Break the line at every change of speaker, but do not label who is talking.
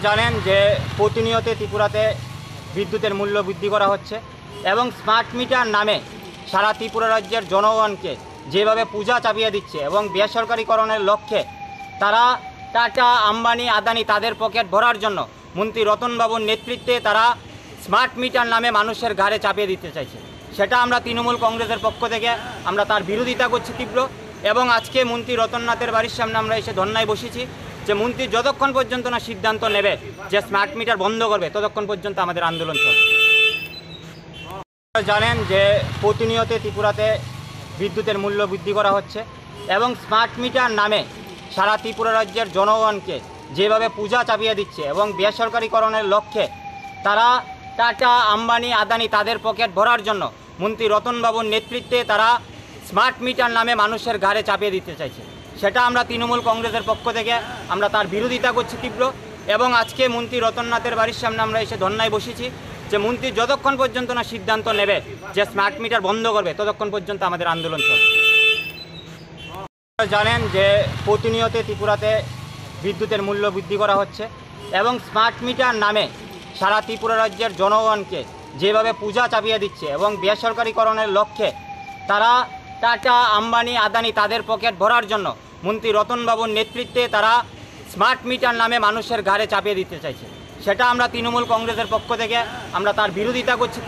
জানেন যে প্রতিনিয়ত ত্রিপুরাতে বিদ্যুতের মূল্য বৃদ্ধি করা হচ্ছে এবং স্মার্ট মিটার নামে সারা ত্রিপুরা রাজ্যের জনগণকে যেভাবে পূজা চাপিয়ে দিচ্ছে এবং বেসরকারিকরণের লক্ষ্যে তারা টাটা, আম্বানি, আদানি তাদের পকেট ভরার জন্য মন্ত্রী রতনবাবুর নেতৃত্বে তারা স্মার্ট মিটার নামে মানুষের ঘাড়ে চাপিয়ে দিতে চাইছে। সেটা আমরা তৃণমূল কংগ্রেসের পক্ষ থেকে আমরা তার বিরোধিতা করছি তীব্র। এবং আজকে মন্ত্রী রতননাথের বাড়ির সামনে আমরা এসে ধর্নায় বসেছি যে মন্ত্রী যতক্ষণ পর্যন্ত না সিদ্ধান্ত নেবে যে স্মার্ট মিটার বন্ধ করবে ততক্ষণ পর্যন্ত আমাদের আন্দোলন চলবে। জানেন যে প্রতিনিয়ত ত্রিপুরাতে বিদ্যুতের মূল্য বৃদ্ধি করা হচ্ছে এবং স্মার্ট মিটার নামে সারা ত্রিপুরা রাজ্যের জনগণকে যেভাবে পূজা চাপিয়ে দিচ্ছে এবং বেসরকারিকরণের লক্ষ্যে তারা টাটা, আম্বানি, আদানি তাদের পকেট ভরার জন্য মন্ত্রী রতনবাবুর নেতৃত্বে তারা স্মার্ট মিটার নামে মানুষের ঘাড়ে চাপিয়ে দিতে চাইছে। সেটা আমরা তৃণমূল কংগ্রেসের পক্ষ থেকে আমরা তার বিরোধিতা করছি তীব্র। এবং আজকে মন্ত্রী রতননাথের বাড়ির সামনে আমরা এসে ধর্নায় বসেছি যে মন্ত্রী যতক্ষণ পর্যন্ত না সিদ্ধান্ত নেবে যে স্মার্ট মিটার বন্ধ করবে ততক্ষণ পর্যন্ত আমাদের আন্দোলন চলবে। জানেন যে প্রতিনিয়ত ত্রিপুরাতে বিদ্যুতের মূল্য বৃদ্ধি করা হচ্ছে এবং স্মার্ট মিটার নামে সারা ত্রিপুরা রাজ্যের জনগণকে যেভাবে পূজা চাপিয়ে দিচ্ছে এবং বেসরকারিকরণের লক্ষ্যে তারা টাটা, আম্বানি, আদানি তাদের পকেট ভরার জন্য মন্ত্রী রতনবাবুর নেতৃত্বে তারা স্মার্ট মিটার নামে মানুষের ঘাড়ে চাপিয়ে দিতে চাইছে। সেটা আমরা তৃণমূল কংগ্রেসের পক্ষ থেকে আমরা তার বিরোধিতা করছি।